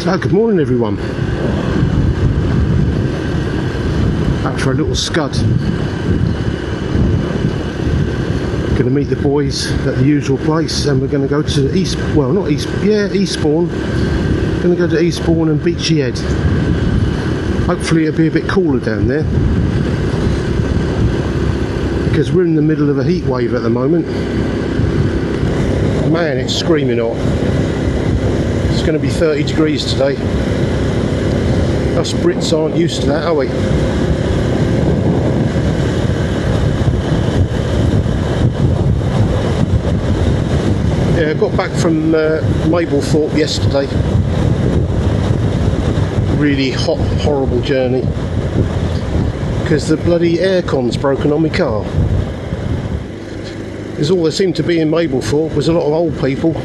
So good morning everyone. Out for a little scud. Going to meet the boys at the usual place, and we're going to go to Eastbourne. Going to go to Eastbourne and Beachy Head. Hopefully it'll be a bit cooler down there, because we're in the middle of a heat wave at the moment. Man, it's screaming hot. It's going to be 30 degrees today. Us Brits aren't used to that, are we? Yeah, I got back from Mablethorpe yesterday. Really hot, horrible journey, because the bloody aircon's broken on my car. Because all there seemed to be in Mablethorpe was a lot of old people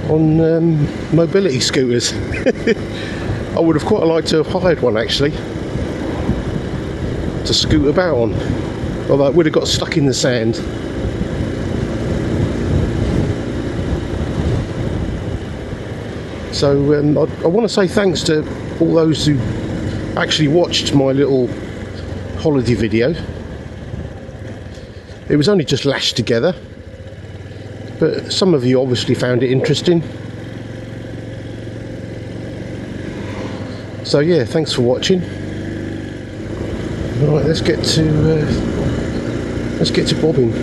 on mobility scooters. I would have quite liked to have hired one actually to scoot about on, although it would have got stuck in the sand. So I want to say thanks to all those who actually watched my little holiday video. It was only just lashed together, but some of you obviously found it interesting. So yeah, thanks for watching. Right, let's get to bobbing.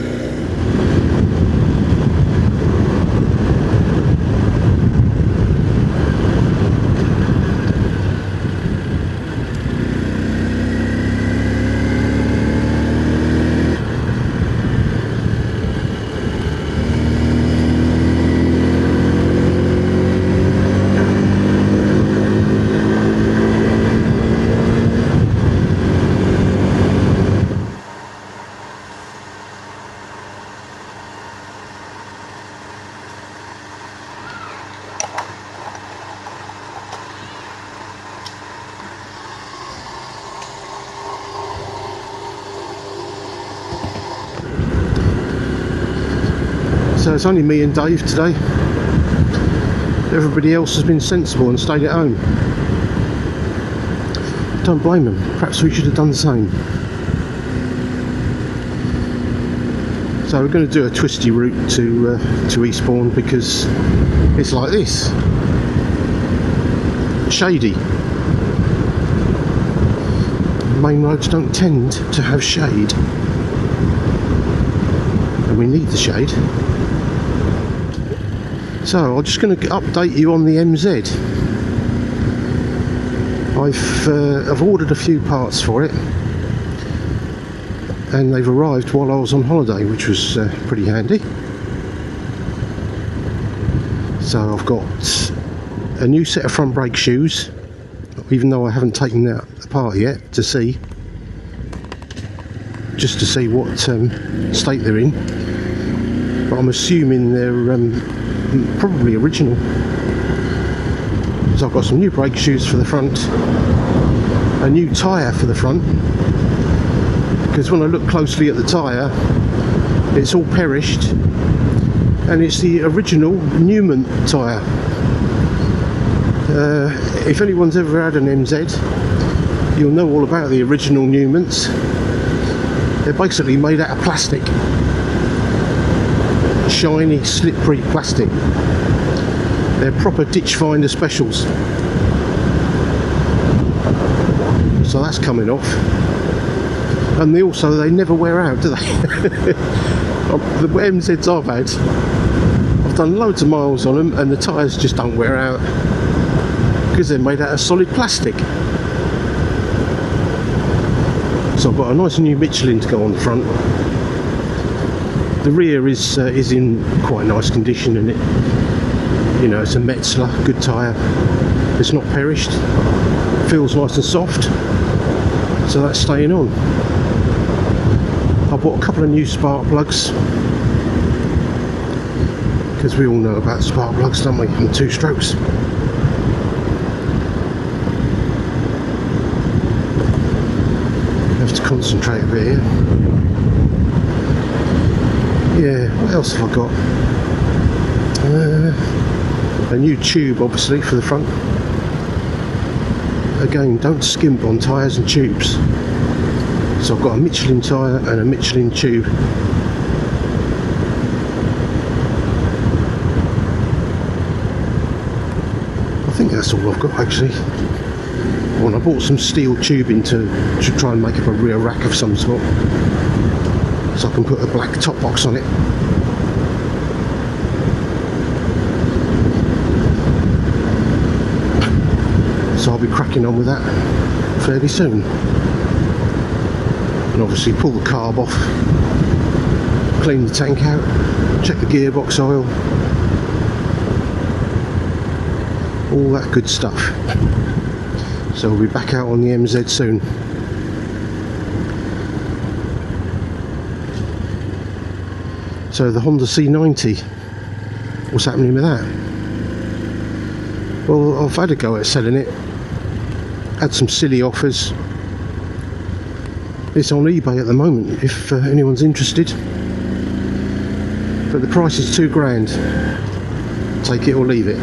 So it's only me and Dave today. Everybody else has been sensible and stayed at home. Don't blame them. Perhaps we should have done the same. So we're going to do a twisty route to Eastbourne, because it's like this. Shady. Main roads don't tend to have shade, and we need the shade. So I'm just going to update you on the MZ. I've ordered a few parts for it, and they've arrived while I was on holiday, which was pretty handy. So I've got a new set of front brake shoes, even though I haven't taken that apart yet to see, just to see what state they're in. But I'm assuming they're probably original. So I've got some new brake shoes for the front, a new tyre for the front, because when I look closely at the tyre, it's all perished, and it's the original Newman tyre. If anyone's ever had an MZ, you'll know all about the original Newmans. They're basically made out of plastic. Shiny, slippery plastic. They're proper ditch finder specials. So that's coming off. And they never wear out, do they? The MZs I've had, I've done loads of miles on them, and the tyres just don't wear out, because they're made out of solid plastic. So I've got a nice new Michelin to go on the front. The rear is in quite nice condition, and it's a Metzler, good tyre. It's not perished, feels nice and soft, so that's staying on. I bought a couple of new spark plugs, because we all know about spark plugs, don't we, and two strokes. Have to concentrate a bit here. Yeah, what else have I got? A new tube obviously for the front. Again, don't skimp on tyres and tubes. So I've got a Michelin tyre and a Michelin tube. I think that's all I've got actually. Well, I bought some steel tubing to try and make up a rear rack of some sort, so I can put a black top box on it. So I'll be cracking on with that fairly soon. And obviously pull the carb off, clean the tank out, check the gearbox oil, all that good stuff. So we'll be back out on the MZ soon. So the Honda C90, what's happening with that? Well, I've had a go at selling it, had some silly offers. It's on eBay at the moment if anyone's interested, but the price is £2,000. Take it or leave it.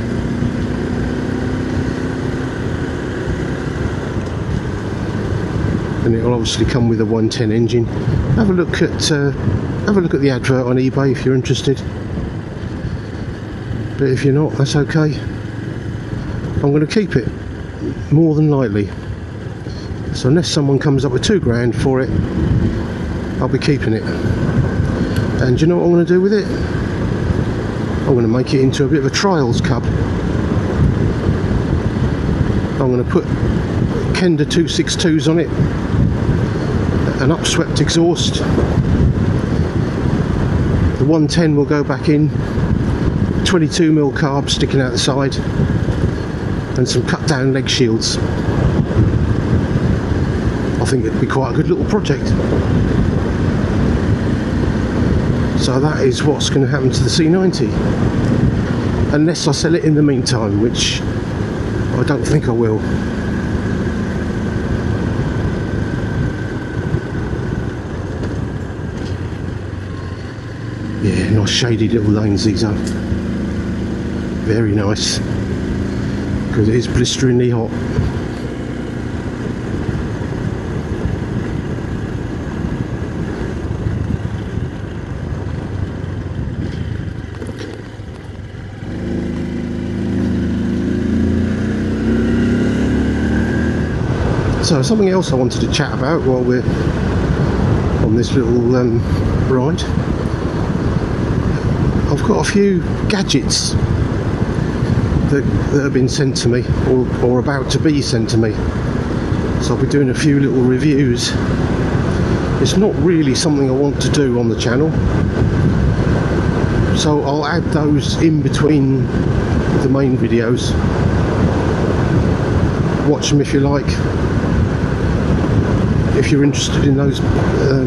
And it'll obviously come with a 110 engine. Have a look at the advert on eBay if you're interested. But if you're not, that's okay. I'm going to keep it, more than likely. So unless someone comes up with £2,000 for it, I'll be keeping it. And do you know what I'm going to do with it? I'm going to make it into a bit of a trials cub. I'm going to put Kenda 262s on it, an upswept exhaust. The 110 will go back in, 22mm carb sticking out the side, and some cut down leg shields. I think it'd be quite a good little project. So that is what's going to happen to the C90, unless I sell it in the meantime, which I don't think I will. Yeah, nice shady little lanes these are. Very nice, because it is blisteringly hot. So something else I wanted to chat about while we're on this little ride. I've got a few gadgets that have been sent to me, or about to be sent to me. So I'll be doing a few little reviews. It's not really something I want to do on the channel, so I'll add those in between the main videos. Watch them if you like, if you're interested in those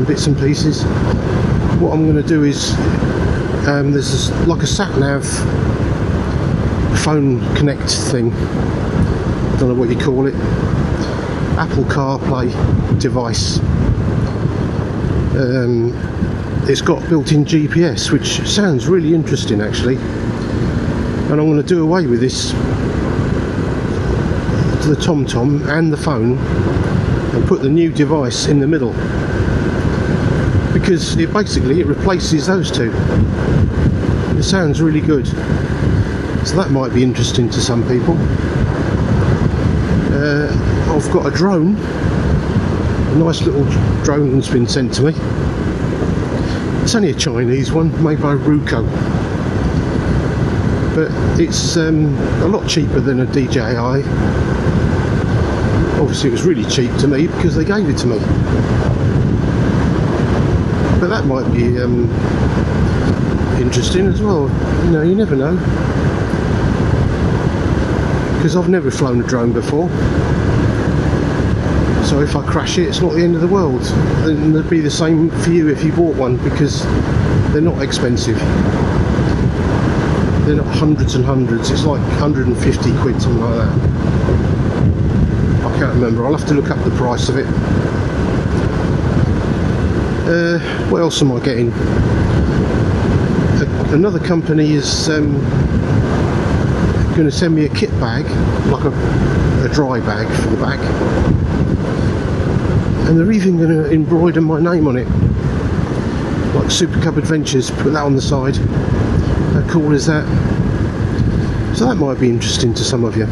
bits and pieces. What I'm going to do is there's this, like a sat-nav phone connect thing, I don't know what you call it, Apple CarPlay device. It's got built-in GPS, which sounds really interesting actually, and I'm going to do away with this, the TomTom and the phone, and put the new device in the middle, because it basically replaces those two. It sounds really good, so that might be interesting to some people. I've got a drone, a nice little drone that's been sent to me. It's only a Chinese one made by Ruko, but it's a lot cheaper than a DJI. Obviously it was really cheap to me because they gave it to me, but that might be interesting as well. You know, you never know, because I've never flown a drone before. So if I crash it, it's not the end of the world. And it'd be the same for you if you bought one, because they're not expensive. They're not hundreds and hundreds. It's like 150 quid, something like that. I can't remember. I'll have to look up the price of it. What else am I getting? going to send me a kit bag, like a dry bag for the back, and they're even going to embroider my name on it, like Supercub Adventures, put that on the side. How cool is that? So that might be interesting to some of you.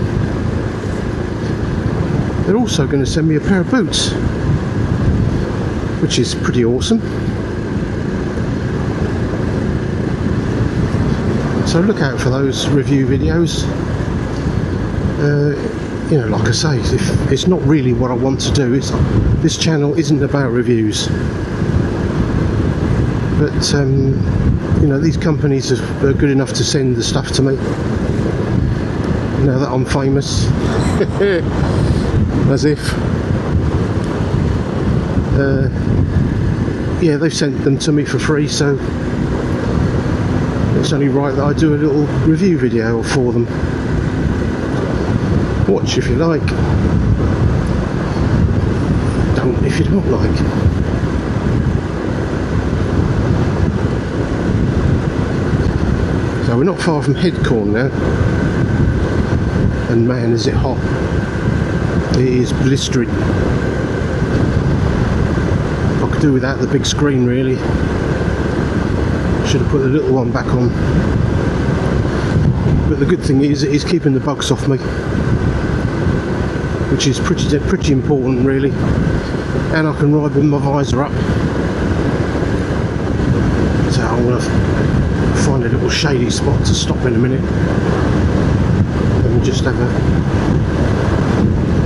They're also going to send me a pair of boots, which is pretty awesome. So look out for those review videos. You know, like I say, it's not really what I want to do. This channel isn't about reviews, but you know, these companies are good enough to send the stuff to me now that I'm famous. As if yeah, they've sent them to me for free, so it's only right that I do a little review video for them. Watch if you like, don't if you don't like. So we're not far from Headcorn now, and man is it hot. It is blistering. I could do without the big screen really. Should have put the little one back on. But the good thing is it is keeping the bugs off me, which is pretty important really. And I can ride with my visor up. So I'm going to find a little shady spot to stop in a minute and just have a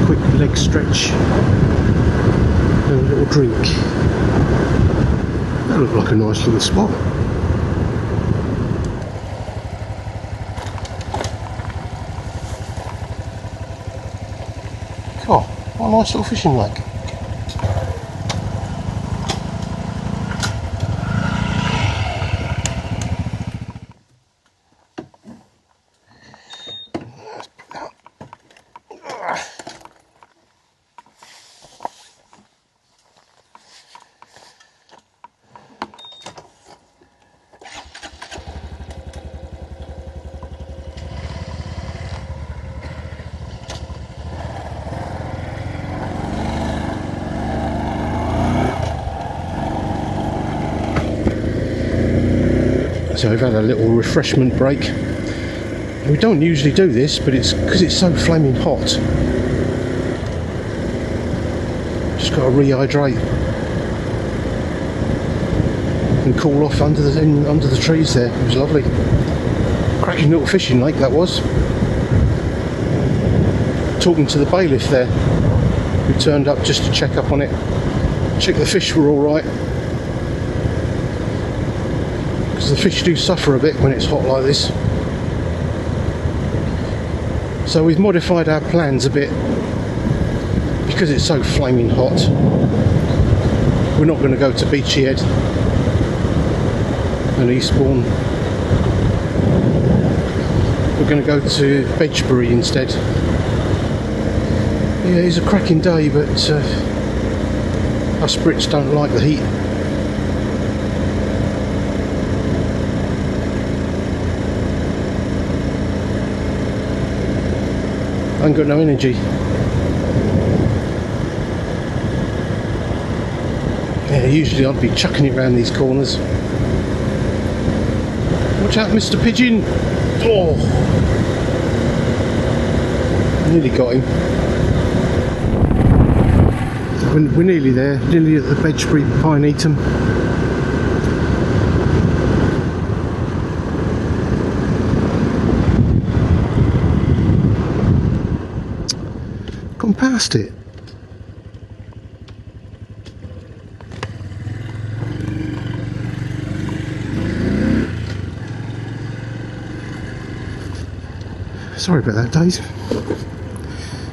quick leg stretch and a little drink. That looked like a nice little spot. Oh, what a nice little fishing lake. So we've had a little refreshment break. We don't usually do this, but it's because it's so flaming hot. Just got to rehydrate and cool off under the trees there. It was lovely. Cracking little fishing lake that was. Talking to the bailiff there, who turned up just to check up on it, check the fish were all right. The fish do suffer a bit when it's hot like this, so we've modified our plans a bit because it's so flaming hot. We're not going to go to Beachy Head and Eastbourne. We're going to go to Bedbury instead. Yeah, it's a cracking day, but us Brits don't like the heat. I ain't got no energy. Yeah, usually I'd be chucking it around these corners. Watch out, Mr. Pigeon! Oh! Nearly got him. We're nearly there, nearly at the Bedbury Pine Eaton. Gone past it. Sorry about that, Dave.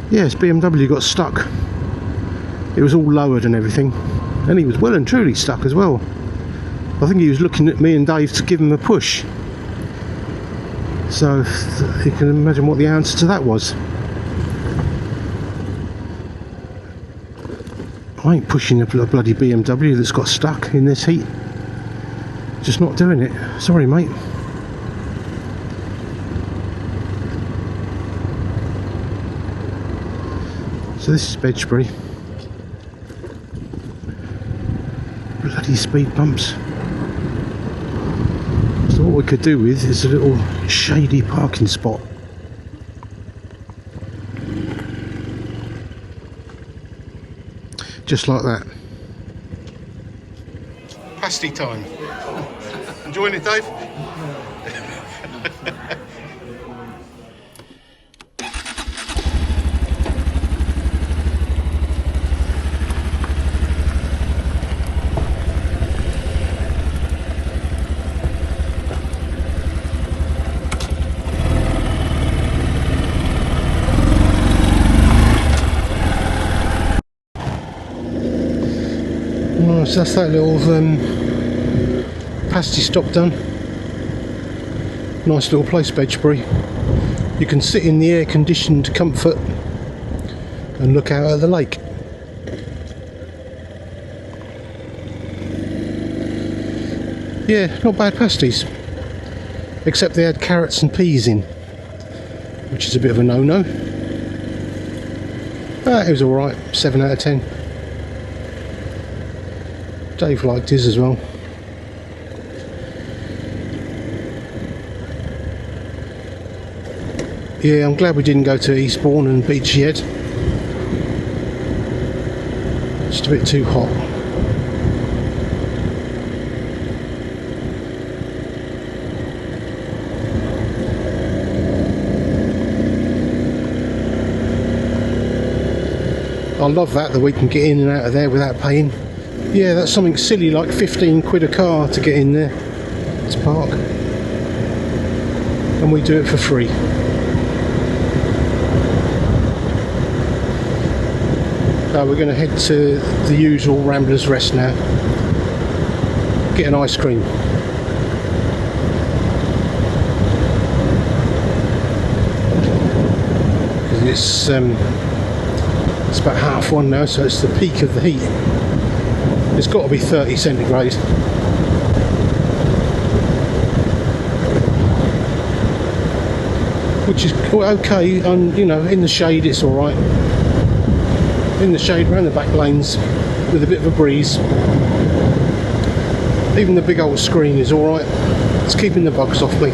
Yes, BMW got stuck. It was all lowered and everything, and he was well and truly stuck as well. I think he was looking at me and Dave to give him a push. So you can imagine what the answer to that was. I ain't pushing a bloody BMW that's got stuck in this heat. Just not doing it. Sorry, mate. So this is Bedbury. Bloody speed bumps. So what we could do with is a little shady parking spot. Just like that. Pasty time. Enjoying it, Dave? Well, so that's that little pasty stop done. Nice little place, Bedbury. You can sit in the air-conditioned comfort and look out at the lake. Yeah, not bad pasties. Except they had carrots and peas in, which is a bit of a no-no. It was alright, 7 out of 10. Dave liked his as well. Yeah, I'm glad we didn't go to Eastbourne and Beachy Head. Just a bit too hot. I love that we can get in and out of there without paying. Yeah, that's something silly like 15 quid a car to get in there to park, and we do it for free. So we're going to head to the usual Ramblers Rest now, get an ice cream. It's about 1:30 now, so it's the peak of the heat. It's got to be 30 centigrade. Which is okay, and you know, in the shade it's alright. In the shade around the back lanes with a bit of a breeze. Even the big old screen is alright. It's keeping the bugs off me.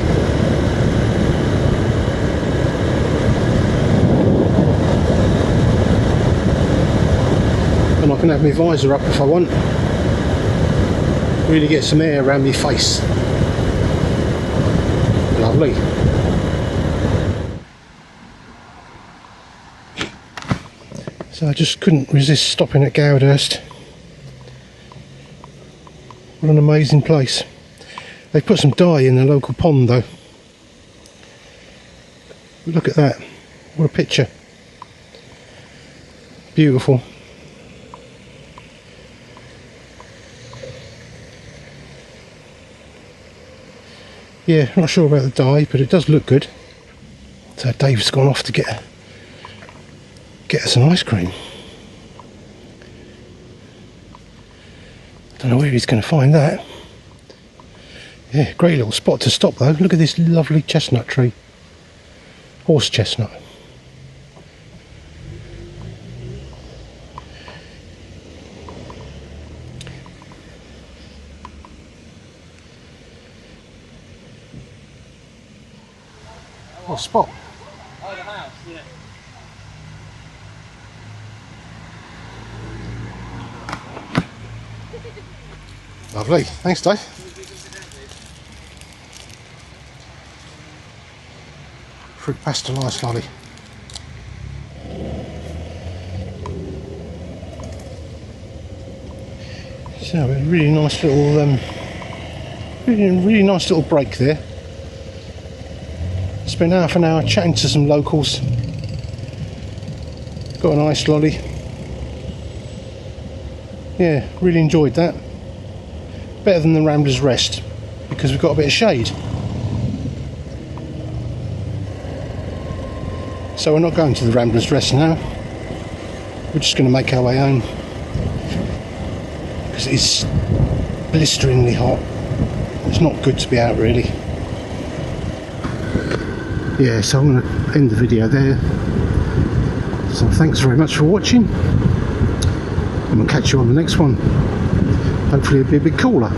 And I can have my visor up if I want. Really get some air around my face. Lovely. So I just couldn't resist stopping at Gowhurst. What an amazing place. They put some dye in the local pond though. Look at that. What a picture. Beautiful. Yeah, not sure about the dye, but it does look good. So Dave's gone off to get us an ice cream. Don't know where he's going to find that. Yeah, great little spot to stop though. Look at this lovely chestnut tree. Horse chestnut. What spot? Oh, the house, yeah. Lovely, thanks Dave. Fruit pastel ice lolly. So a really nice little really nice little break there. Spent half an hour chatting to some locals. Got an ice lolly. Yeah, really enjoyed that. Better than the Ramblers Rest because we've got a bit of shade. So we're not going to the Ramblers Rest now. We're just going to make our way home because it's blisteringly hot. It's not good to be out really. Yeah, so I'm going to end the video there. So thanks very much for watching, and we'll catch you on the next one. Hopefully it'll be a bit cooler.